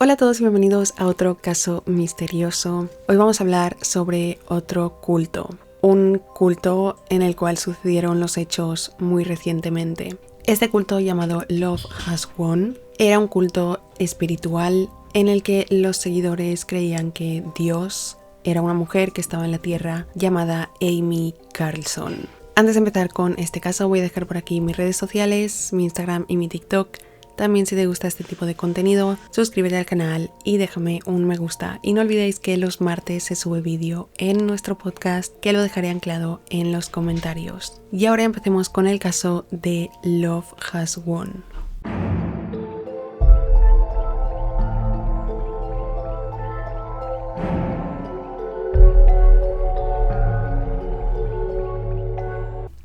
Hola a todos y bienvenidos a otro caso misterioso. Hoy vamos a hablar sobre otro culto. Un culto en el cual sucedieron los hechos muy recientemente. Este culto, llamado Love Has Won, era un culto espiritual en el que los seguidores creían que Dios era una mujer que estaba en la tierra llamada Amy Carlson. Antes de empezar con este caso voy a dejar por aquí mis redes sociales, mi Instagram y mi TikTok. También si te gusta este tipo de contenido, suscríbete al canal y déjame un me gusta. Y no olvidéis que los martes se sube vídeo en nuestro podcast, que lo dejaré anclado en los comentarios. Y ahora empecemos con el caso de Love Has Won.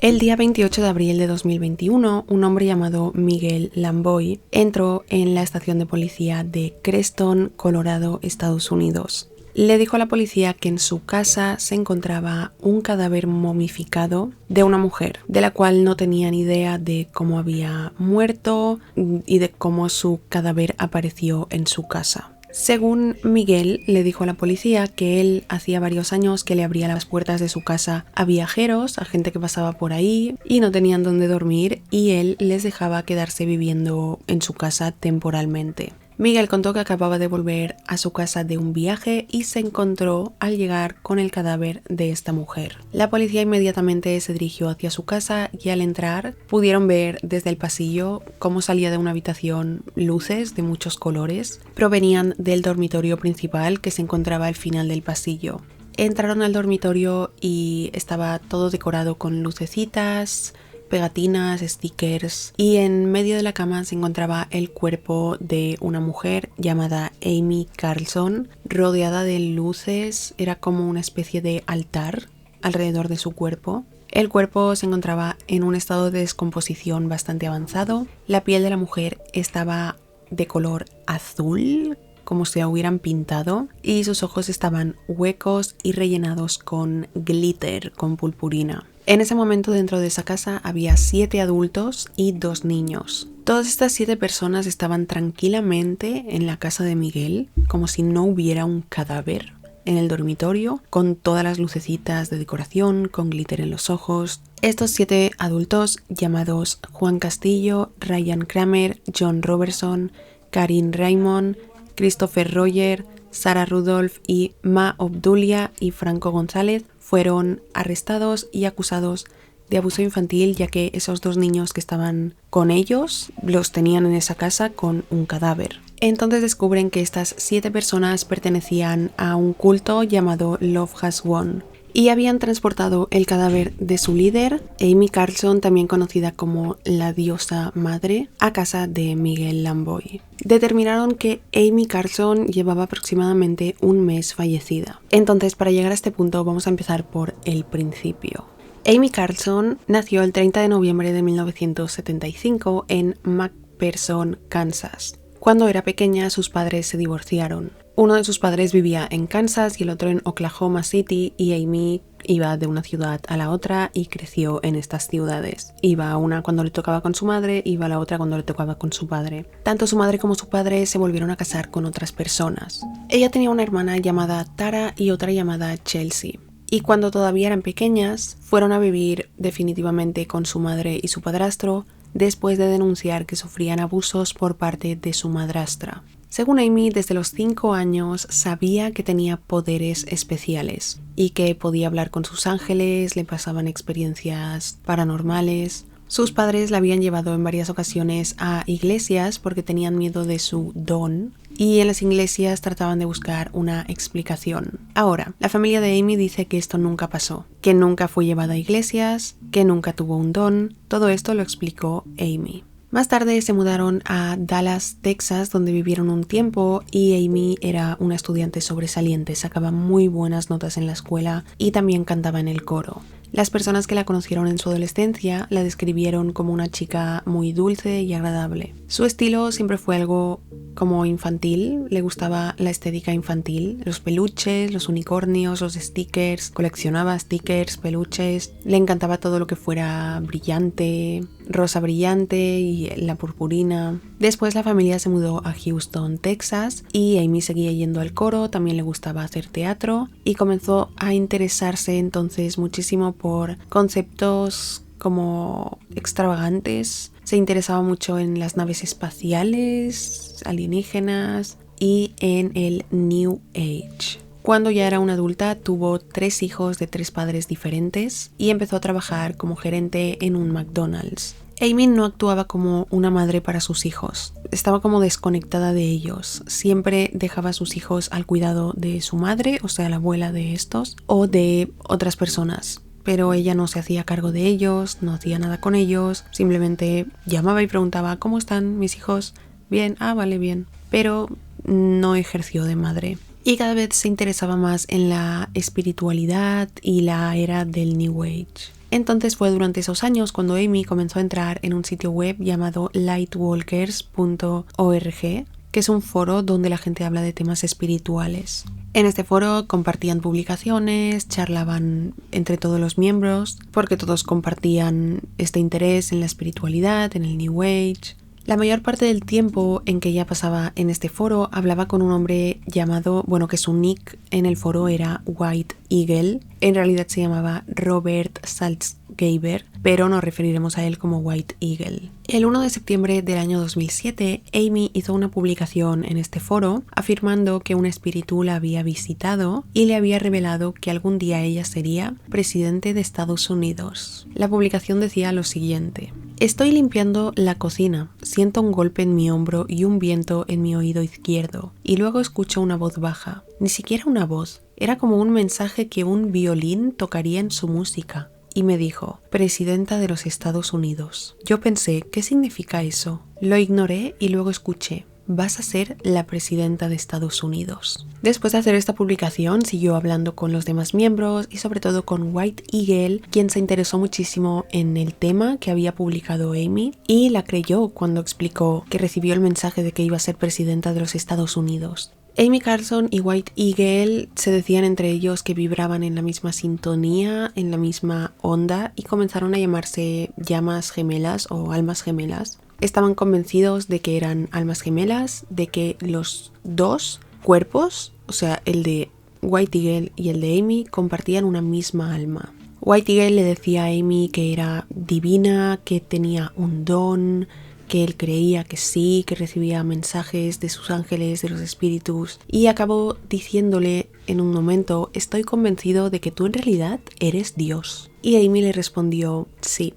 El día 28 de abril de 2021, un hombre llamado Miguel Lamboy entró en la estación de policía de Creston, Colorado, Estados Unidos. Le dijo a la policía que en su casa se encontraba un cadáver momificado de una mujer, de la cual no tenían idea de cómo había muerto y de cómo su cadáver apareció en su casa. Según Miguel, le dijo a la policía que él hacía varios años que le abría las puertas de su casa a viajeros, a gente que pasaba por ahí y no tenían dónde dormir, y él les dejaba quedarse viviendo en su casa temporalmente. Miguel contó que acababa de volver a su casa de un viaje y se encontró al llegar con el cadáver de esta mujer. La policía inmediatamente se dirigió hacia su casa y al entrar pudieron ver desde el pasillo cómo salía de una habitación luces de muchos colores. Provenían del dormitorio principal que se encontraba al final del pasillo. Entraron al dormitorio y estaba todo decorado con lucecitas, pegatinas, stickers, y en medio de la cama se encontraba el cuerpo de una mujer llamada Amy Carlson, rodeada de luces. Era como una especie de altar alrededor de su cuerpo. El cuerpo se encontraba en un estado de descomposición bastante avanzado. La piel de la mujer estaba de color azul, como si la hubieran pintado, y sus ojos estaban huecos y rellenados con glitter, con purpurina. En ese momento dentro de esa casa había 7 adultos y 2 niños. Todas estas 7 personas estaban tranquilamente en la casa de Miguel, como si no hubiera un cadáver en el dormitorio, con todas las lucecitas de decoración, con glitter en los ojos. Estos 7 adultos, llamados Juan Castillo, Ryan Kramer, John Robertson, Karin Raymond, Christopher Roger, Sarah Rudolph y Ma Obdulia y Franco González, fueron arrestados y acusados de abuso infantil, ya que esos 2 niños que estaban con ellos los tenían en esa casa con un cadáver. Entonces descubren que estas 7 personas pertenecían a un culto llamado Love Has Won y habían transportado el cadáver de su líder, Amy Carlson, también conocida como la diosa madre, a casa de Miguel Lamboy. Determinaron que Amy Carlson llevaba aproximadamente un mes fallecida. Entonces, para llegar a este punto vamos a empezar por el principio. Amy Carlson nació el 30 de noviembre de 1975 en McPherson, Kansas. Cuando era pequeña, sus padres se divorciaron. Uno de sus padres vivía en Kansas y el otro en Oklahoma City, y Amy iba de una ciudad a la otra y creció en estas ciudades. Iba a una cuando le tocaba con su madre, iba a la otra cuando le tocaba con su padre. Tanto su madre como su padre se volvieron a casar con otras personas. Ella tenía una hermana llamada Tara y otra llamada Chelsea. Y cuando todavía eran pequeñas, fueron a vivir definitivamente con su madre y su padrastro, después de denunciar que sufrían abusos por parte de su madrastra. Según Amy, desde los 5 años sabía que tenía poderes especiales y que podía hablar con sus ángeles, le pasaban experiencias paranormales. Sus padres la habían llevado en varias ocasiones a iglesias porque tenían miedo de su don, y en las iglesias trataban de buscar una explicación. Ahora, la familia de Amy dice que esto nunca pasó, que nunca fue llevada a iglesias, que nunca tuvo un don. Todo esto lo explicó Amy. Más tarde se mudaron a Dallas, Texas, donde vivieron un tiempo, y Amy era una estudiante sobresaliente, sacaba muy buenas notas en la escuela y también cantaba en el coro. Las personas que la conocieron en su adolescencia la describieron como una chica muy dulce y agradable. Su estilo siempre fue algo como infantil, le gustaba la estética infantil, los peluches, los unicornios, los stickers, coleccionaba stickers, peluches, le encantaba todo lo que fuera brillante, rosa brillante y la purpurina. Después la familia se mudó a Houston, Texas, y Amy seguía yendo al coro, también le gustaba hacer teatro y comenzó a interesarse entonces muchísimo por conceptos como extravagantes. Se interesaba mucho en las naves espaciales, alienígenas y en el New Age. Cuando ya era una adulta, tuvo 3 hijos de 3 padres diferentes y empezó a trabajar como gerente en un McDonald's. Amy no actuaba como una madre para sus hijos, estaba como desconectada de ellos. Siempre dejaba a sus hijos al cuidado de su madre, o sea, la abuela de estos, o de otras personas. Pero ella no se hacía cargo de ellos, no hacía nada con ellos, simplemente llamaba y preguntaba ¿cómo están mis hijos? Bien, vale, bien. Pero no ejerció de madre. Y cada vez se interesaba más en la espiritualidad y la era del New Age. Entonces fue durante esos años cuando Amy comenzó a entrar en un sitio web llamado lightwalkers.org, que es un foro donde la gente habla de temas espirituales. En este foro compartían publicaciones, charlaban entre todos los miembros, porque todos compartían este interés en la espiritualidad, en el New Age. La mayor parte del tiempo en que ella pasaba en este foro hablaba con un hombre llamado, que su nick en el foro era White Eagle. En realidad se llamaba Robert Salzgeber, pero nos referiremos a él como White Eagle. El 1 de septiembre del año 2007, Amy hizo una publicación en este foro afirmando que un espíritu la había visitado y le había revelado que algún día ella sería presidente de Estados Unidos. La publicación decía lo siguiente: estoy limpiando la cocina, siento un golpe en mi hombro y un viento en mi oído izquierdo, y luego escucho una voz baja, ni siquiera una voz, era como un mensaje que un violín tocaría en su música. Y me dijo, presidenta de los Estados Unidos. Yo pensé, ¿qué significa eso? Lo ignoré y luego escuché, vas a ser la presidenta de Estados Unidos. Después de hacer esta publicación, siguió hablando con los demás miembros y sobre todo con White Eagle, quien se interesó muchísimo en el tema que había publicado Amy y la creyó cuando explicó que recibió el mensaje de que iba a ser presidenta de los Estados Unidos. Amy Carlson y White Eagle se decían entre ellos que vibraban en la misma sintonía, en la misma onda, y comenzaron a llamarse llamas gemelas o almas gemelas. Estaban convencidos de que eran almas gemelas, de que los dos cuerpos, o sea, el de White Eagle y el de Amy, compartían una misma alma. White Eagle le decía a Amy que era divina, que tenía un don, que él creía que sí, que recibía mensajes de sus ángeles, de los espíritus, y acabó diciéndole en un momento, estoy convencido de que tú en realidad eres Dios. Y Amy le respondió, sí,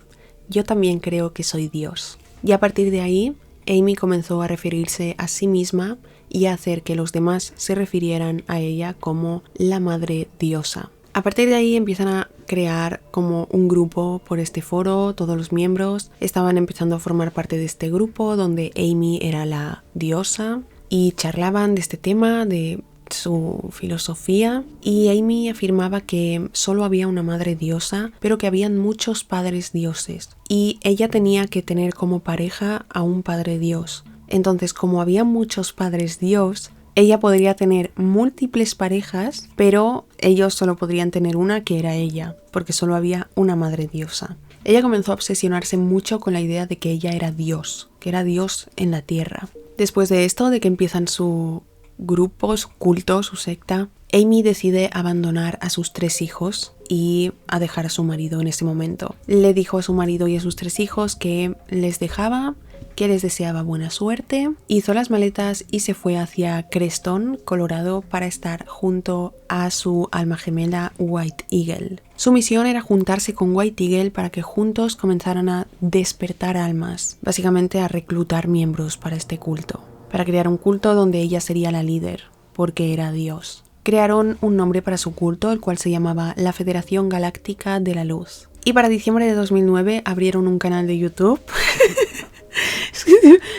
yo también creo que soy Dios. Y a partir de ahí, Amy comenzó a referirse a sí misma y a hacer que los demás se refirieran a ella como la Madre Diosa. A partir de ahí empiezan a crear como un grupo por este foro, todos los miembros estaban empezando a formar parte de este grupo donde Amy era la diosa y charlaban de este tema, de su filosofía, y Amy afirmaba que solo había una madre diosa, pero que habían muchos padres dioses y ella tenía que tener como pareja a un padre dios. Entonces, como había muchos padres dios, ella podría tener múltiples parejas, pero ellos solo podrían tener una, que era ella, porque solo había una madre diosa. Ella comenzó a obsesionarse mucho con la idea de que ella era Dios, que era Dios en la tierra. Después de esto, de que empiezan su grupo, su culto, su secta, Amy decide abandonar a sus 3 hijos y a dejar a su marido en ese momento. Le dijo a su marido y a sus 3 hijos que les dejaba, que les deseaba buena suerte, hizo las maletas y se fue hacia Creston, Colorado, para estar junto a su alma gemela White Eagle. Su misión era juntarse con White Eagle para que juntos comenzaran a despertar almas, básicamente a reclutar miembros para este culto, para crear un culto donde ella sería la líder, porque era Dios. Crearon un nombre para su culto, el cual se llamaba la Federación Galáctica de la Luz. Y para diciembre de 2009 abrieron un canal de YouTube.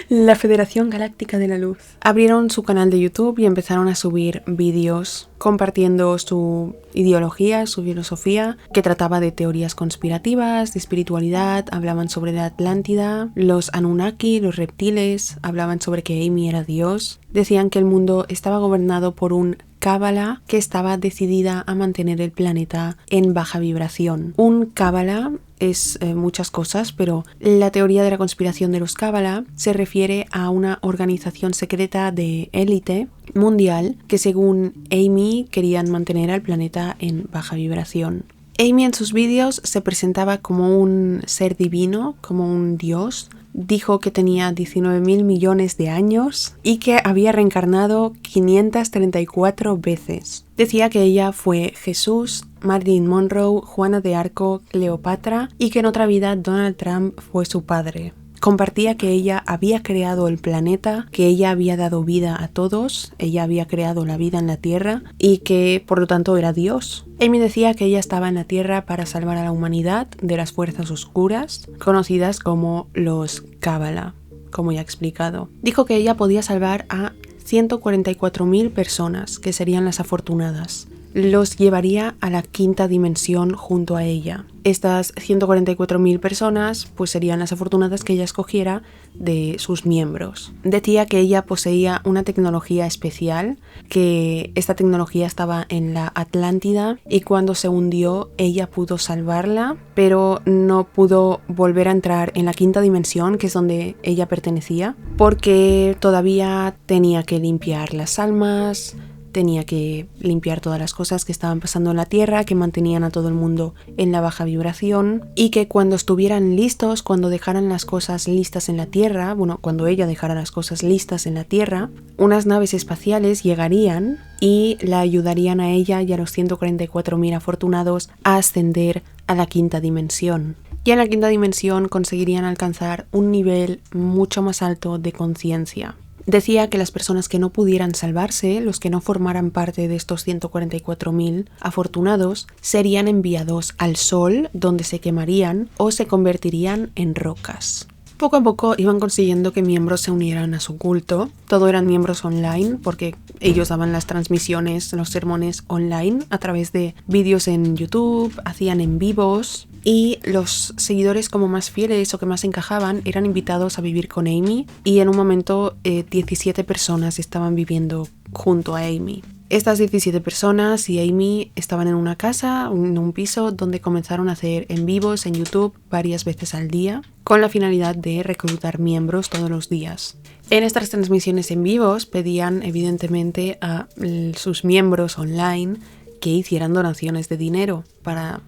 La Federación Galáctica de la Luz. Abrieron su canal de YouTube y empezaron a subir vídeos compartiendo su ideología, su filosofía, que trataba de teorías conspirativas, de espiritualidad, hablaban sobre la Atlántida, los Anunnaki, los reptiles, hablaban sobre que Amy era Dios, decían que el mundo estaba gobernado por un cábala que estaba decidida a mantener el planeta en baja vibración. Un cábala es muchas cosas, pero la teoría de la conspiración de los cábala se refiere a una organización secreta de élite mundial que, según Amy, querían mantener al planeta en baja vibración. Amy en sus vídeos se presentaba como un ser divino, como un dios. Dijo que tenía 19.000 millones de años y que había reencarnado 534 veces. Decía que ella fue Jesús, Marilyn Monroe, Juana de Arco, Cleopatra y que en otra vida Donald Trump fue su padre. Compartía que ella había creado el planeta, que ella había dado vida a todos, ella había creado la vida en la Tierra y que por lo tanto era Dios. Amy decía que ella estaba en la Tierra para salvar a la humanidad de las fuerzas oscuras, conocidas como los Cábala, como ya he explicado. Dijo que ella podía salvar a 144.000 personas, que serían las afortunadas. Los llevaría a la quinta dimensión junto a ella. Estas 144.000 personas pues serían las afortunadas que ella escogiera de sus miembros. Decía que ella poseía una tecnología especial, que esta tecnología estaba en la Atlántida y cuando se hundió ella pudo salvarla, pero no pudo volver a entrar en la quinta dimensión, que es donde ella pertenecía, porque todavía tenía que limpiar las almas, tenía que limpiar todas las cosas que estaban pasando en la Tierra, que mantenían a todo el mundo en la baja vibración, y que cuando estuvieran listos, cuando dejaran las cosas listas en la Tierra, cuando ella dejara las cosas listas en la Tierra, unas naves espaciales llegarían y la ayudarían a ella y a los 144.000 afortunados a ascender a la quinta dimensión. Y en la quinta dimensión conseguirían alcanzar un nivel mucho más alto de conciencia. Decía que las personas que no pudieran salvarse, los que no formaran parte de estos 144.000 afortunados, serían enviados al sol, donde se quemarían o se convertirían en rocas. Poco a poco iban consiguiendo que miembros se unieran a su culto. Todo eran miembros online porque ellos daban las transmisiones, los sermones online a través de vídeos en YouTube, hacían en vivos. Y los seguidores como más fieles o que más encajaban eran invitados a vivir con Amy y en un momento 17 personas estaban viviendo junto a Amy. Estas 17 personas y Amy estaban en una casa, en un piso, donde comenzaron a hacer en vivos en YouTube varias veces al día con la finalidad de reclutar miembros todos los días. En estas transmisiones en vivos pedían evidentemente a sus miembros online que hicieran donaciones de dinero para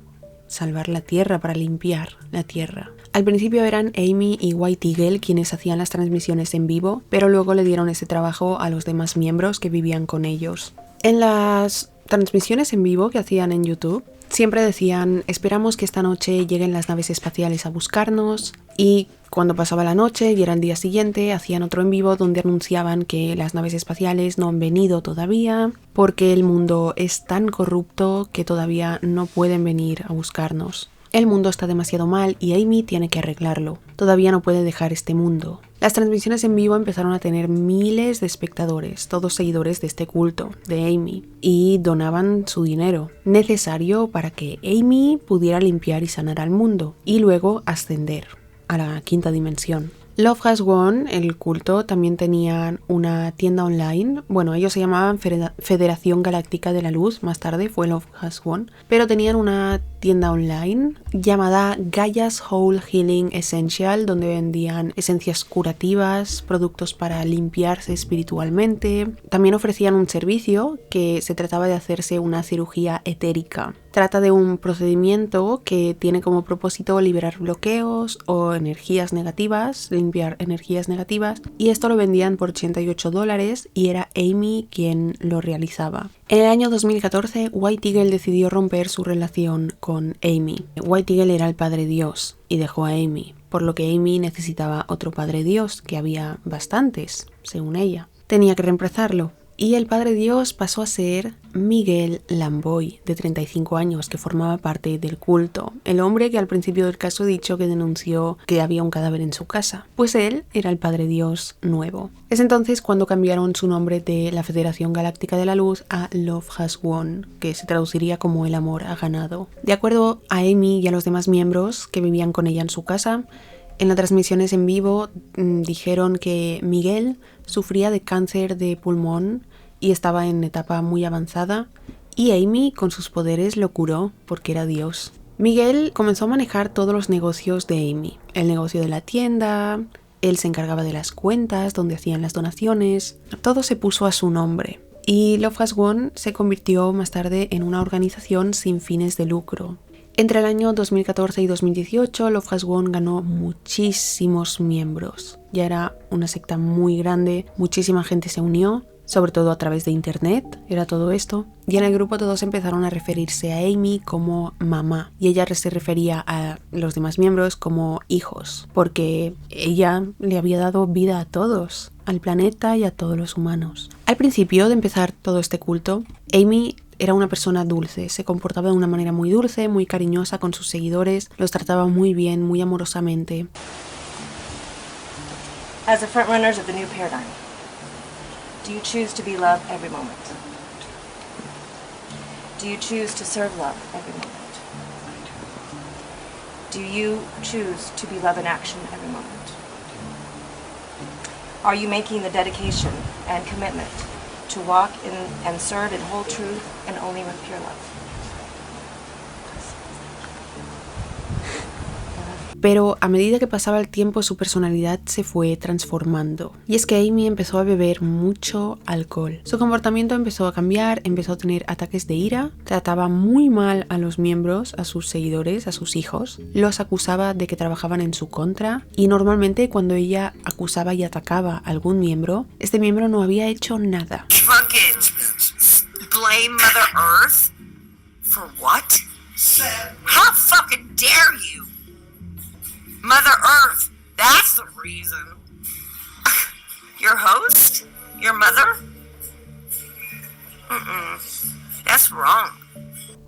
salvar la Tierra, para limpiar la Tierra. Al principio eran Amy y White Eagle quienes hacían las transmisiones en vivo, pero luego le dieron ese trabajo a los demás miembros que vivían con ellos. En las transmisiones en vivo que hacían en YouTube, siempre decían: esperamos que esta noche lleguen las naves espaciales a buscarnos, y cuando pasaba la noche y era el día siguiente, hacían otro en vivo donde anunciaban que las naves espaciales no han venido todavía porque el mundo es tan corrupto que todavía no pueden venir a buscarnos. El mundo está demasiado mal y Amy tiene que arreglarlo. Todavía no puede dejar este mundo. Las transmisiones en vivo empezaron a tener miles de espectadores, todos seguidores de este culto, de Amy, y donaban su dinero, necesario para que Amy pudiera limpiar y sanar al mundo, y luego ascender a la quinta dimensión. Love Has Won, el culto, también tenían una tienda online. Bueno, ellos se llamaban Federación Galáctica de la Luz, más tarde fue Love Has Won, pero tenían una tienda online llamada Gaia's Whole Healing Essential, donde vendían esencias curativas, productos para limpiarse espiritualmente. También ofrecían un servicio que se trataba de hacerse una cirugía etérica. Trata de un procedimiento que tiene como propósito liberar bloqueos o energías negativas, limpiar energías negativas, y esto lo vendían por $88 y era Amy quien lo realizaba. En el año 2014, White Eagle decidió romper su relación con Amy. White Eagle era el Padre Dios y dejó a Amy, por lo que Amy necesitaba otro Padre Dios, que había bastantes, según ella. Tenía que reemplazarlo. Y el Padre Dios pasó a ser Miguel Lamboy, de 35 años, que formaba parte del culto. El hombre que al principio del caso he dicho que denunció que había un cadáver en su casa. Pues él era el Padre Dios nuevo. Es entonces cuando cambiaron su nombre de la Federación Galáctica de la Luz a Love Has Won, que se traduciría como el amor ha ganado. De acuerdo a Amy y a los demás miembros que vivían con ella en su casa, en las transmisiones en vivo dijeron que Miguel sufría de cáncer de pulmón y estaba en etapa muy avanzada, y Amy con sus poderes lo curó porque era Dios. Miguel comenzó a manejar todos los negocios de Amy, el negocio de la tienda, él se encargaba de las cuentas donde hacían las donaciones, todo se puso a su nombre. Y Love Has Won se convirtió más tarde en una organización sin fines de lucro. Entre el año 2014 y 2018, Love Has Won ganó muchísimos miembros. Ya era una secta muy grande, muchísima gente se unió, sobre todo a través de internet, era todo esto. Y en el grupo todos empezaron a referirse a Amy como mamá. Y ella se refería a los demás miembros como hijos, porque ella le había dado vida a todos, al planeta y a todos los humanos. Al principio de empezar todo este culto, Amy era una persona dulce, se comportaba de una manera muy dulce, muy cariñosa con sus seguidores, los trataba muy bien, muy amorosamente. As the frontrunners of the new paradigm, do you choose to be love every moment? Do you choose to serve love every moment? Do you choose to be love in action every moment? Are you making the dedication and commitment to walk in and serve in whole truth and only with pure love? Pero a medida que pasaba el tiempo su personalidad se fue transformando. Y es que Amy empezó a beber mucho alcohol. Su comportamiento empezó a cambiar, empezó a tener ataques de ira, trataba muy mal a los miembros, a sus seguidores, a sus hijos, los acusaba de que trabajaban en su contra y normalmente cuando ella acusaba y atacaba a algún miembro, este miembro no había hecho nada. Fucking blame Mother Earth? For what? How fucking dare you? Mother Earth, that's the reason. Your host? Your mother? That's wrong.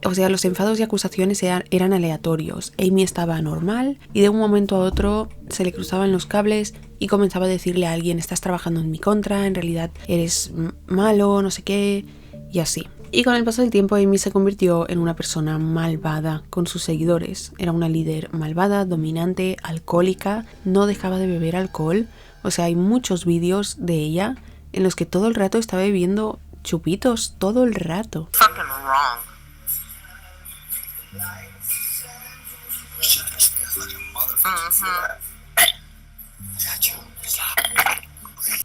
O sea, los enfados y acusaciones eran aleatorios. Amy estaba normal y de un momento a otro se le cruzaban los cables y comenzaba a decirle a alguien: estás trabajando en mi contra, en realidad eres malo, no sé qué, y así. Y con el paso del tiempo Amy se convirtió en una persona malvada con sus seguidores. Era una líder malvada, dominante, alcohólica, no dejaba de beber alcohol. O sea, hay muchos vídeos de ella en los que todo el rato está bebiendo chupitos, todo el rato. Fucking wrong.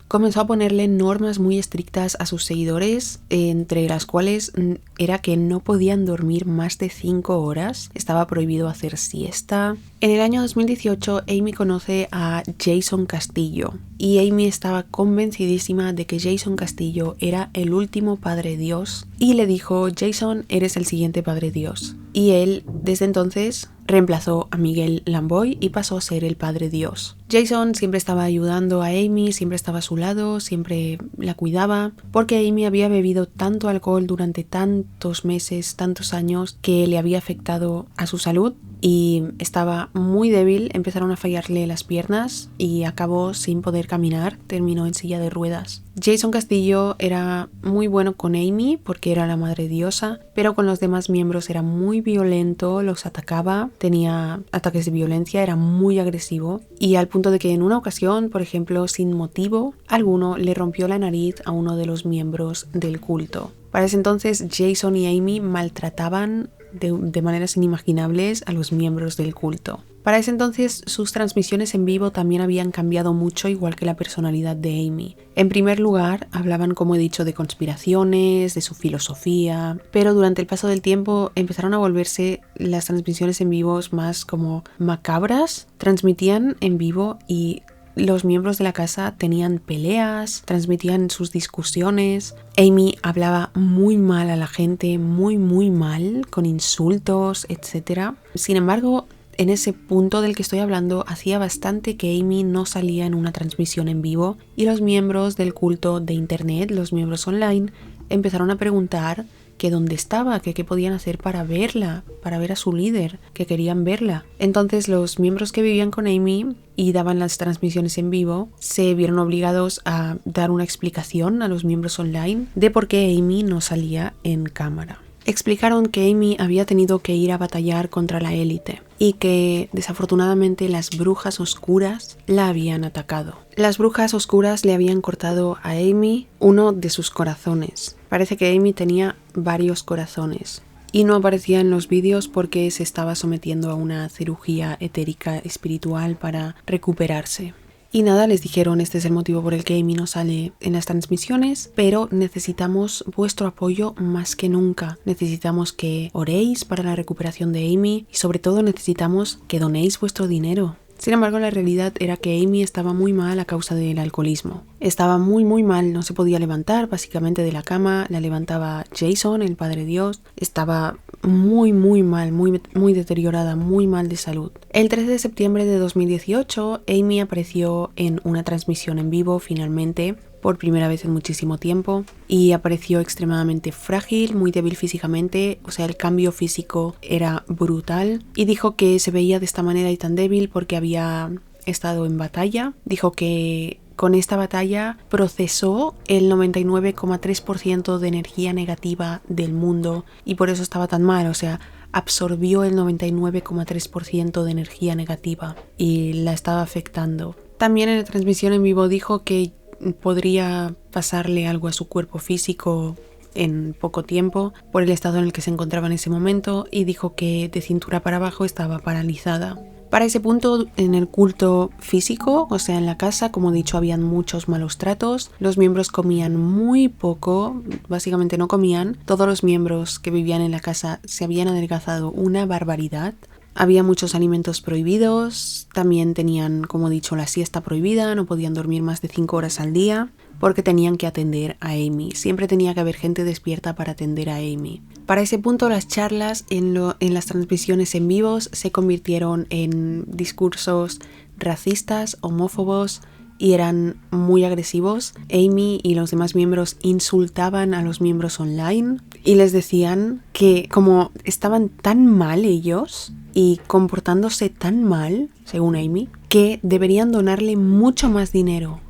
Comenzó a ponerle normas muy estrictas a sus seguidores, entre las cuales era que no podían dormir más de 5 horas, estaba prohibido hacer siesta. En el año 2018 Amy conoce a Jason Castillo y Amy estaba convencidísima de que Jason Castillo era el último Padre Dios y le dijo: Jason, eres el siguiente Padre Dios. Y él desde entonces reemplazó a Miguel Lamboy y pasó a ser el Padre Dios. Jason siempre estaba ayudando a Amy, siempre estaba a su lado, siempre la cuidaba, porque Amy había bebido tanto alcohol durante tantos meses, tantos años, que le había afectado a su salud y estaba muy débil. Empezaron a fallarle las piernas y acabó sin poder caminar, terminó en silla de ruedas. Jason Castillo era muy bueno con Amy porque era la madre diosa, pero con los demás miembros era muy violento, los atacaba, tenía ataques de violencia, era muy agresivo y al punto de que en una ocasión, por ejemplo, sin motivo alguno, le rompió la nariz a uno de los miembros del culto. Para ese entonces Jason y Amy maltrataban de maneras inimaginables a los miembros del culto. Para ese entonces sus transmisiones en vivo también habían cambiado mucho, igual que la personalidad de Amy. En primer lugar, hablaban, como he dicho, de conspiraciones, de su filosofía, pero durante el paso del tiempo empezaron a volverse las transmisiones en vivo más como macabras. Transmitían en vivo y los miembros de la casa tenían peleas, transmitían sus discusiones. Amy hablaba muy mal a la gente, muy mal, con insultos, etc. Sin embargo, en ese punto del que estoy hablando, hacía bastante que Amy no salía en una transmisión en vivo y los miembros del culto de internet, los miembros online, empezaron a preguntar que dónde estaba, que qué podían hacer para verla, para ver a su líder, que querían verla. Entonces los miembros que vivían con Amy y daban las transmisiones en vivo se vieron obligados a dar una explicación a los miembros online de por qué Amy no salía en cámara. explicaron que Amy había tenido que ir a batallar contra la élite y que desafortunadamente las brujas oscuras la habían atacado. Las brujas oscuras le habían cortado a Amy uno de sus corazones. Parece que Amy tenía varios corazones y no aparecía en los vídeos porque se estaba sometiendo a una cirugía etérica espiritual para recuperarse. Y nada, les dijeron, este es el motivo por el que Amy no sale en las transmisiones, pero necesitamos vuestro apoyo más que nunca. Necesitamos que oréis para la recuperación de Amy y sobre todo necesitamos que donéis vuestro dinero. Sin embargo, la realidad era que Amy estaba muy mal a causa del alcoholismo. Estaba muy mal, no se podía levantar básicamente de la cama, la levantaba Jason, el Padre Dios. Estaba muy mal, muy deteriorada, muy mal de salud. El 13 de septiembre de 2018, Amy apareció en una transmisión en vivo finalmente, por primera vez en muchísimo tiempo, y apareció extremadamente frágil, muy débil físicamente, o sea, el cambio físico era brutal, y dijo que se veía de esta manera y tan débil porque había estado en batalla. Dijo que con esta batalla procesó el 99,3% de energía negativa del mundo y por eso estaba tan mal, o sea, absorbió el 99,3% de energía negativa y la estaba afectando. También en la transmisión en vivo dijo que podría pasarle algo a su cuerpo físico en poco tiempo por el estado en el que se encontraba en ese momento y dijo que de cintura para abajo estaba paralizada. Para ese punto, en el culto físico, o sea, en la casa, como he dicho, habían muchos malos tratos. Los miembros comían muy poco, básicamente no comían. Todos los miembros que vivían en la casa se habían adelgazado una barbaridad. Había muchos alimentos prohibidos, también tenían, como he dicho, la siesta prohibida, no podían dormir más de 5 horas al día porque tenían que atender a Amy. Siempre tenía que haber gente despierta para atender a Amy. Para ese punto, las charlas en las transmisiones en vivos se convirtieron en discursos racistas, homófobos y eran muy agresivos. Amy y los demás miembros insultaban a los miembros online y les decían que como estaban tan mal ellos y comportándose tan mal, según Amy, que deberían donarle mucho más dinero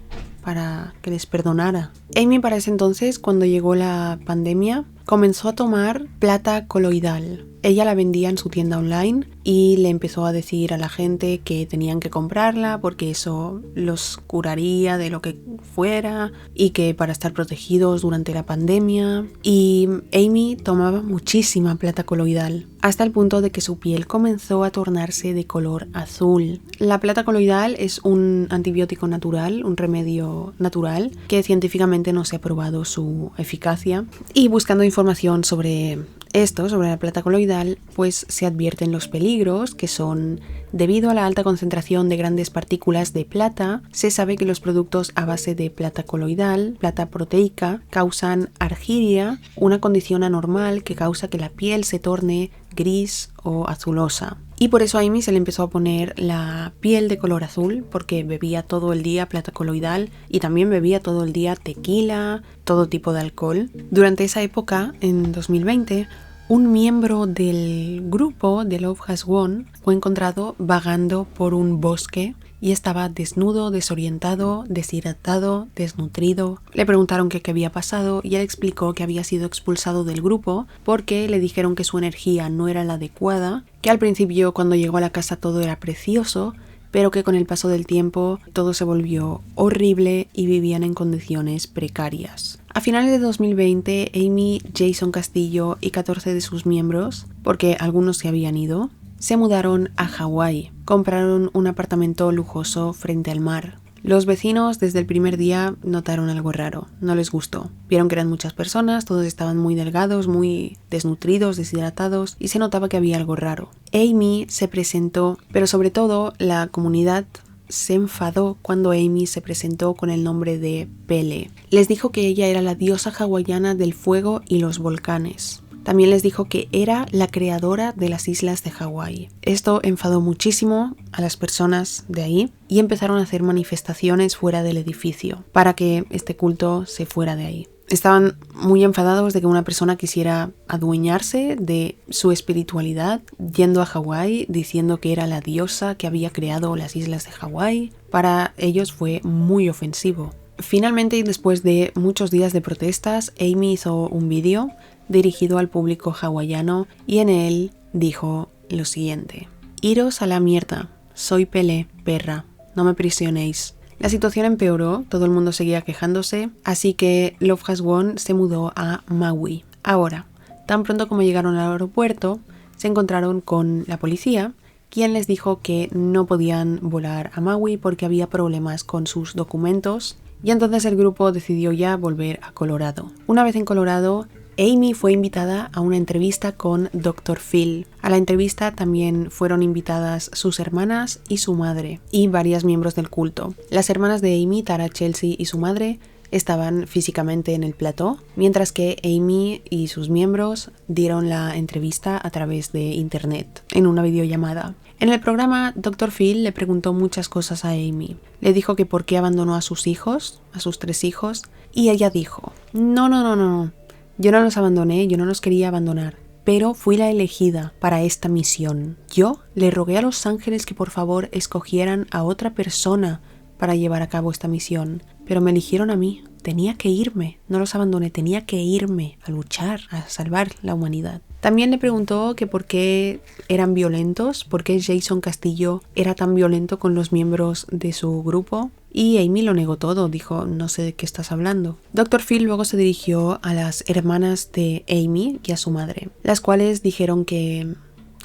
para que les perdonara. Amy para ese entonces, cuando llegó la pandemia, comenzó a tomar plata coloidal. Ella la vendía en su tienda online y le empezó a decir a la gente que tenían que comprarla porque eso los curaría de lo que fuera y que para estar protegidos durante la pandemia. Y Amy tomaba muchísima plata coloidal hasta el punto de que su piel comenzó a tornarse de color azul. La plata coloidal es un antibiótico natural, un remedio natural que científicamente no se ha probado su eficacia. Y buscando información sobre esto, sobre la plata coloidal, pues se advierten los peligros que son: debido a la alta concentración de grandes partículas de plata, se sabe que los productos a base de plata coloidal, plata proteica, causan argiria, una condición anormal que causa que la piel se torne gris o azulosa. Y por eso a Amy se le empezó a poner la piel de color azul, porque bebía todo el día plata coloidal y también bebía todo el día tequila, todo tipo de alcohol. Durante esa época, en 2020, un miembro del grupo de Love Has Won fue encontrado vagando por un bosque y estaba desnudo, desorientado, deshidratado, desnutrido. Le preguntaron qué había pasado y él explicó que había sido expulsado del grupo porque le dijeron que su energía no era la adecuada, que al principio cuando llegó a la casa todo era precioso, pero que con el paso del tiempo todo se volvió horrible y vivían en condiciones precarias. A finales de 2020, Amy, Jason Castillo y 14 de sus miembros, porque algunos se habían ido, se mudaron a Hawái. Compraron un apartamento lujoso frente al mar. Los vecinos desde el primer día notaron algo raro, no les gustó. Vieron que eran muchas personas, todos estaban muy delgados, muy desnutridos, deshidratados y se notaba que había algo raro. Amy se presentó, pero sobre todo la comunidad se enfadó cuando Amy se presentó con el nombre de Pele. Les dijo que ella era la diosa hawaiana del fuego y los volcanes. También les dijo que era la creadora de las islas de Hawái. Esto enfadó muchísimo a las personas de ahí y empezaron a hacer manifestaciones fuera del edificio para que este culto se fuera de ahí. Estaban muy enfadados de que una persona quisiera adueñarse de su espiritualidad yendo a Hawái, diciendo que era la diosa que había creado las islas de Hawái. Para ellos fue muy ofensivo. Finalmente, y después de muchos días de protestas, Amy hizo un vídeo dirigido al público hawaiano y en él dijo lo siguiente: «Iros a la mierda, soy Pelé, perra, no me prisionéis». La situación empeoró, todo el mundo seguía quejándose, así que Love Has Won se mudó a Maui. Ahora, tan pronto como llegaron al aeropuerto, se encontraron con la policía, quien les dijo que no podían volar a Maui porque había problemas con sus documentos, y entonces el grupo decidió ya volver a Colorado. Una vez en Colorado, Amy fue invitada a una entrevista con Dr. Phil. A la entrevista también fueron invitadas sus hermanas y su madre, y varios miembros del culto. Las hermanas de Amy, Tara, Chelsea y su madre, estaban físicamente en el plató, mientras que Amy y sus miembros dieron la entrevista a través de internet, en una videollamada. En el programa, Dr. Phil le preguntó muchas cosas a Amy. Le dijo que por qué abandonó a sus hijos, a sus 3 hijos, y ella dijo: No. Yo no los abandoné, yo no los quería abandonar, pero fui la elegida para esta misión. Yo le rogué a los ángeles que por favor escogieran a otra persona para llevar a cabo esta misión, pero me eligieron a mí. Tenía que irme, no los abandoné, tenía que irme a luchar, a salvar la humanidad. También le preguntó que por qué eran violentos, por qué Jason Castillo era tan violento con los miembros de su grupo. Y Amy lo negó todo, dijo: no sé de qué estás hablando. Dr. Phil luego se dirigió a las hermanas de Amy y a su madre, las cuales dijeron que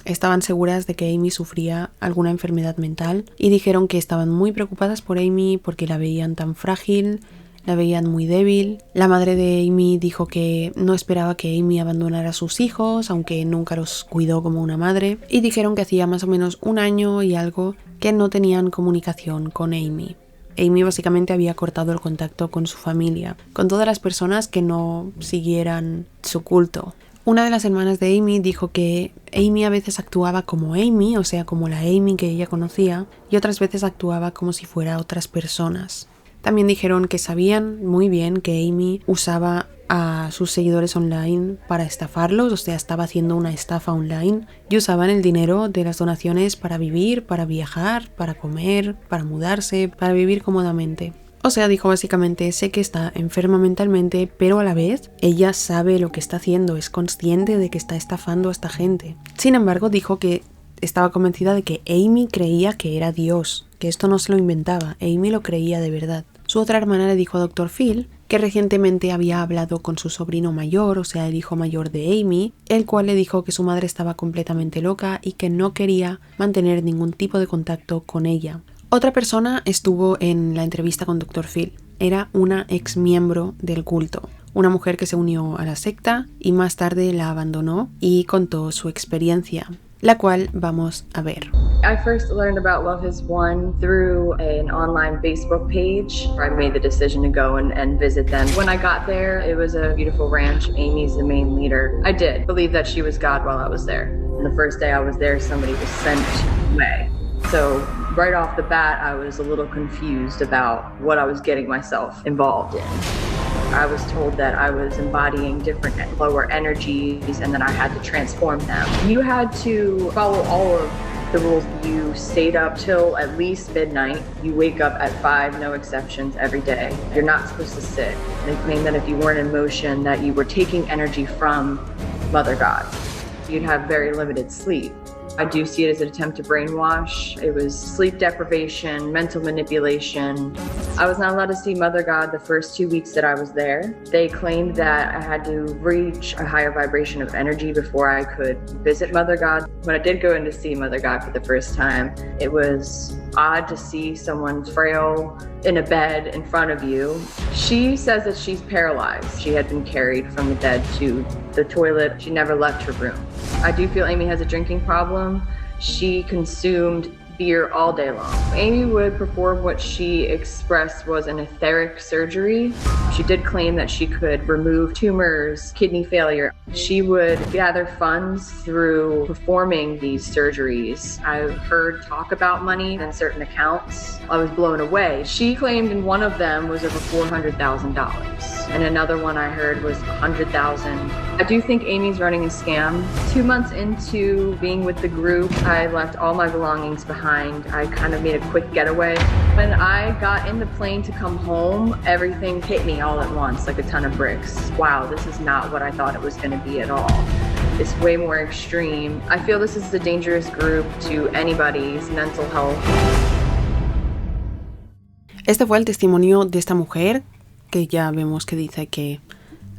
estaban seguras de que Amy sufría alguna enfermedad mental y dijeron que estaban muy preocupadas por Amy porque la veían tan frágil, la veían muy débil. La madre de Amy dijo que no esperaba que Amy abandonara a sus hijos, aunque nunca los cuidó como una madre, y dijeron que hacía más o menos 1 año y algo que no tenían comunicación con Amy. Amy básicamente había cortado el contacto con su familia, con todas las personas que no siguieran su culto. Una de las hermanas de Amy dijo que Amy a veces actuaba como Amy, o sea, como la Amy que ella conocía, y otras veces actuaba como si fuera otras personas. También dijeron que sabían muy bien que Amy usaba a sus seguidores online para estafarlos, o sea, estaba haciendo una estafa online, y usaban el dinero de las donaciones para vivir, para viajar, para comer, para mudarse, para vivir cómodamente. O sea, dijo básicamente: sé que está enferma mentalmente, pero a la vez ella sabe lo que está haciendo, es consciente de que está estafando a esta gente. Sin embargo, dijo que estaba convencida de que Amy creía que era Dios, que esto no se lo inventaba, Amy lo creía de verdad. Su otra hermana le dijo a Dr. Phil que recientemente había hablado con su sobrino mayor, o sea, el hijo mayor de Amy, el cual le dijo que su madre estaba completamente loca y que no quería mantener ningún tipo de contacto con ella. Otra persona estuvo en la entrevista con Dr. Phil. Era una ex miembro del culto, una mujer que se unió a la secta y más tarde la abandonó y contó su experiencia, la cual vamos a ver. I first learned about Love Has Won through an online Facebook page. I made the decision to go and visit them. When I got there, it was a beautiful ranch. Amy's the main leader. I did believe that she was God while I was there. And the first day I was there, somebody was sent away. So right off the bat, I was a little confused about what I was getting myself involved in. I was told that I was embodying different lower energies and that I had to transform them. You had to follow all of the rules. You stayed up till at least midnight. You wake up at 5, no exceptions, every day. You're not supposed to sit. They claim that if you weren't in motion, that you were taking energy from Mother God. You'd have very limited sleep. I do see it as an attempt to brainwash. It was sleep deprivation, mental manipulation. I was not allowed to see Mother God the first 2 weeks that I was there. They claimed that I had to reach a higher vibration of energy before I could visit Mother God. When I did go in to see Mother God for the first time, it was odd to see someone frail in a bed in front of you. She says that she's paralyzed. She had been carried from the bed to the toilet. She never left her room. I do feel Amy has a drinking problem. She consumed beer all day long. Amy would perform what she expressed was an etheric surgery. She did claim that she could remove tumors, kidney failure. She would gather funds through performing these surgeries. I've heard talk about money in certain accounts. I was blown away. She claimed in one of them was over $400,000. And another one I heard was $100,000. I do think Amy's running a scam. 2 months into being with the group, I left all my belongings behind. behind. I kind of made a quick getaway. When I got in the plane to come home, everything hit me all at once, like a ton of bricks. Wow, this is not what I thought it was going to be at all. It's way more extreme. I feel this is a dangerous group to anybody's mental health. Este fue el testimonio de esta mujer, que ya vemos que dice que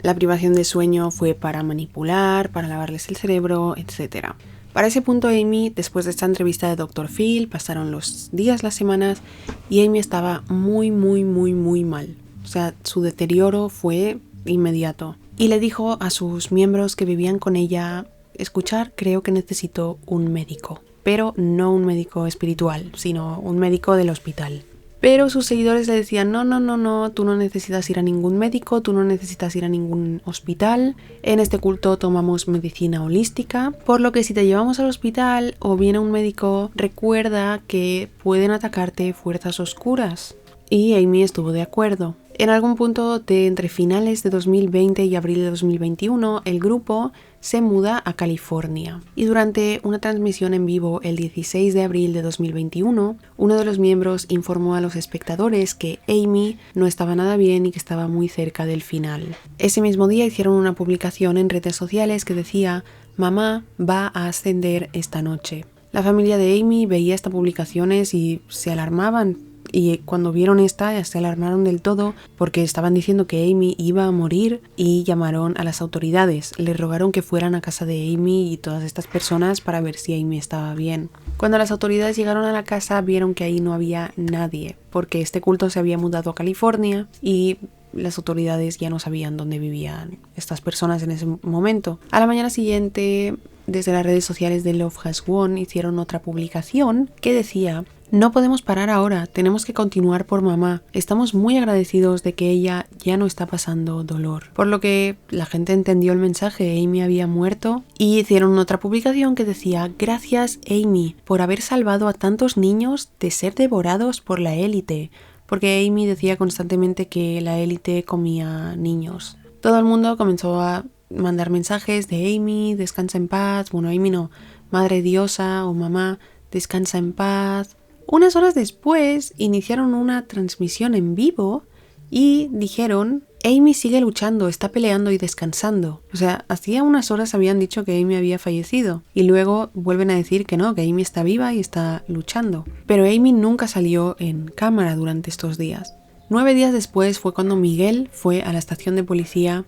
la privación de sueño fue para manipular, para lavarles el cerebro, etc. Para ese punto Amy, después de esta entrevista de Dr. Phil, pasaron los días, las semanas, y Amy estaba muy mal. O sea, su deterioro fue inmediato. Y le dijo a sus miembros que vivían con ella, escuchar, creo que necesito un médico. Pero no un médico espiritual, sino un médico del hospital. Pero sus seguidores le decían, no, tú no necesitas ir a ningún médico, tú no necesitas ir a ningún hospital. En este culto tomamos medicina holística, por lo que si te llevamos al hospital o viene un médico, recuerda que pueden atacarte fuerzas oscuras. Y Amy estuvo de acuerdo. En algún punto de entre finales de 2020 y abril de 2021, el grupo se muda a California. Y durante una transmisión en vivo el 16 de abril de 2021, uno de los miembros informó a los espectadores que Amy no estaba nada bien y que estaba muy cerca del final. Ese mismo día hicieron una publicación en redes sociales que decía: "Mamá va a ascender esta noche". La familia de Amy veía estas publicaciones y se alarmaban. Y cuando vieron esta, se alarmaron del todo porque estaban diciendo que Amy iba a morir y llamaron a las autoridades. Les rogaron que fueran a casa de Amy y todas estas personas para ver si Amy estaba bien. Cuando las autoridades llegaron a la casa, vieron que ahí no había nadie porque este culto se había mudado a California y las autoridades ya no sabían dónde vivían estas personas en ese momento. A la mañana siguiente, desde las redes sociales de Love Has Won, hicieron otra publicación que decía: "No podemos parar ahora, tenemos que continuar por mamá. Estamos muy agradecidos de que ella ya no está pasando dolor". Por lo que la gente entendió el mensaje, Amy había muerto, y hicieron otra publicación que decía: "Gracias Amy por haber salvado a tantos niños de ser devorados por la élite", porque Amy decía constantemente que la élite comía niños. Todo el mundo comenzó a mandar mensajes de Amy, descansa en paz, bueno, Amy no, madre diosa o mamá, descansa en paz. Unas horas después iniciaron una transmisión en vivo y dijeron: "Amy sigue luchando, está peleando y descansando". O sea, hacía unas horas habían dicho que Amy había fallecido y luego vuelven a decir que no, que Amy está viva y está luchando. Pero Amy nunca salió en cámara durante estos días. 9 días después fue cuando Miguel fue a la estación de policía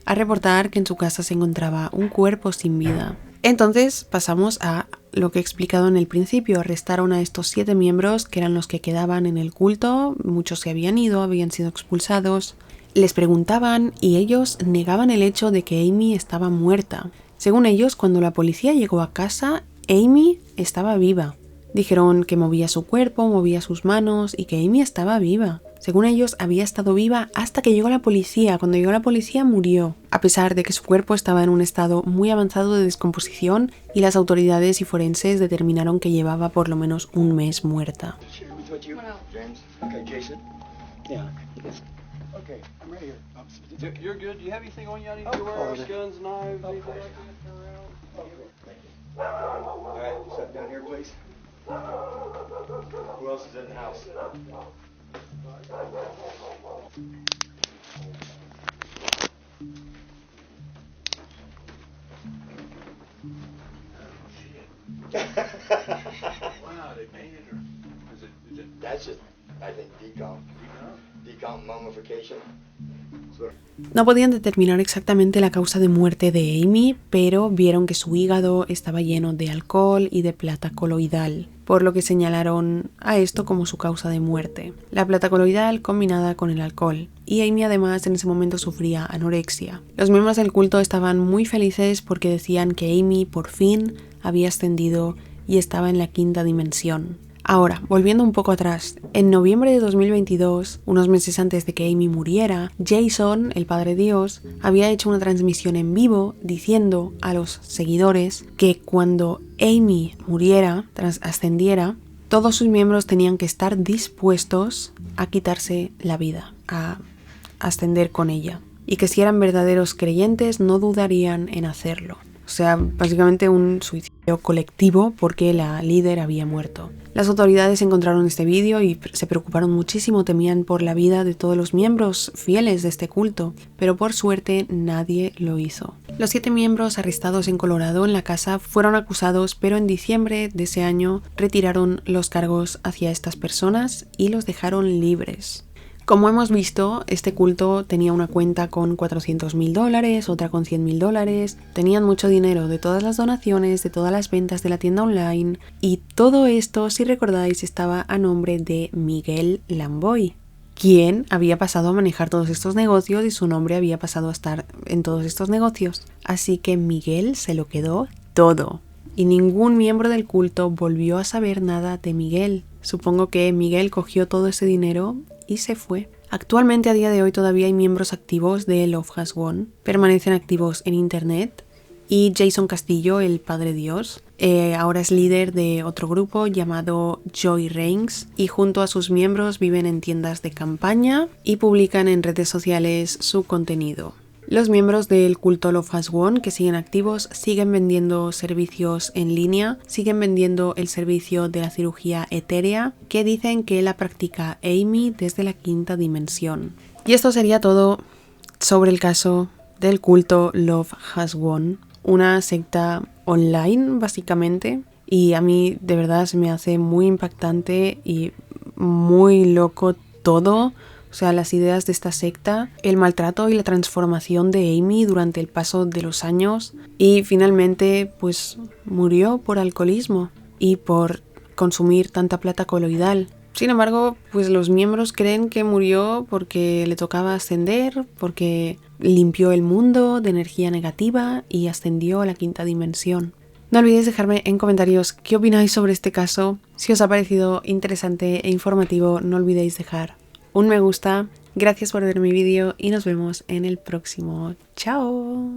a reportar que en su casa se encontraba un cuerpo sin vida. Entonces pasamos a lo que he explicado en el principio. Arrestaron a estos 7 miembros que eran los que quedaban en el culto. Muchos se habían ido, habían sido expulsados. Les preguntaban y ellos negaban el hecho de que Amy estaba muerta. Según ellos, cuando la policía llegó a casa, Amy estaba viva. Dijeron que movía su cuerpo, movía sus manos y que Amy estaba viva. Según ellos, había estado viva hasta que llegó la policía. Cuando llegó la policía, murió, a pesar de que su cuerpo estaba en un estado muy avanzado de descomposición y las autoridades y forenses determinaron que llevaba por lo menos un mes muerta. Wow, they made it, or is it? That's just, I think, decomp mummification. No podían determinar exactamente la causa de muerte de Amy, pero vieron que su hígado estaba lleno de alcohol y de plata coloidal, por lo que señalaron a esto como su causa de muerte. La plata coloidal combinada con el alcohol. Y Amy además en ese momento sufría anorexia. Los miembros del culto estaban muy felices porque decían que Amy por fin había ascendido y estaba en la 5ª dimensión. Ahora, volviendo un poco atrás, en noviembre de 2022, unos meses antes de que Amy muriera, Jason, el Padre Dios, había hecho una transmisión en vivo diciendo a los seguidores que cuando Amy muriera, ascendiera, todos sus miembros tenían que estar dispuestos a quitarse la vida, a ascender con ella, y que si eran verdaderos creyentes no dudarían en hacerlo. O sea, básicamente un suicidio colectivo porque la líder había muerto. Las autoridades encontraron este vídeo y se preocuparon muchísimo, temían por la vida de todos los miembros fieles de este culto, pero por suerte nadie lo hizo. Los 7 miembros arrestados en Colorado en la casa fueron acusados, pero en diciembre de ese año retiraron los cargos hacia estas personas y los dejaron libres. Como hemos visto, este culto tenía una cuenta con $400,000, otra con $100,000, tenían mucho dinero de todas las donaciones, de todas las ventas de la tienda online, y todo esto, si recordáis, estaba a nombre de Miguel Lamboy, quien había pasado a manejar todos estos negocios y su nombre había pasado a estar en todos estos negocios. Así que Miguel se lo quedó todo. Y ningún miembro del culto volvió a saber nada de Miguel. Supongo que Miguel cogió todo ese dinero y se fue. Actualmente, a día de hoy, todavía hay miembros activos de Love Has Won. Permanecen activos en internet. Y Jason Castillo, el Padre Dios, ahora es líder de otro grupo llamado Joy Reigns. Y junto a sus miembros viven en tiendas de campaña y publican en redes sociales su contenido. Los miembros del culto Love Has Won que siguen activos siguen vendiendo servicios en línea, siguen vendiendo el servicio de la cirugía etérea que dicen que la practica Amy desde la 5ª dimensión. Y esto sería todo sobre el caso del culto Love Has Won, una secta online básicamente, y a mí de verdad se me hace muy impactante y muy loco todo. O sea, las ideas de esta secta, el maltrato y la transformación de Amy durante el paso de los años, y finalmente pues murió por alcoholismo y por consumir tanta plata coloidal. Sin embargo, pues los miembros creen que murió porque le tocaba ascender, porque limpió el mundo de energía negativa y ascendió a la 5ª dimensión. No olvidéis dejarme en comentarios qué opináis sobre este caso. Si os ha parecido interesante e informativo, no olvidéis dejar un me gusta. Gracias por ver mi vídeo y nos vemos en el próximo. ¡Chao!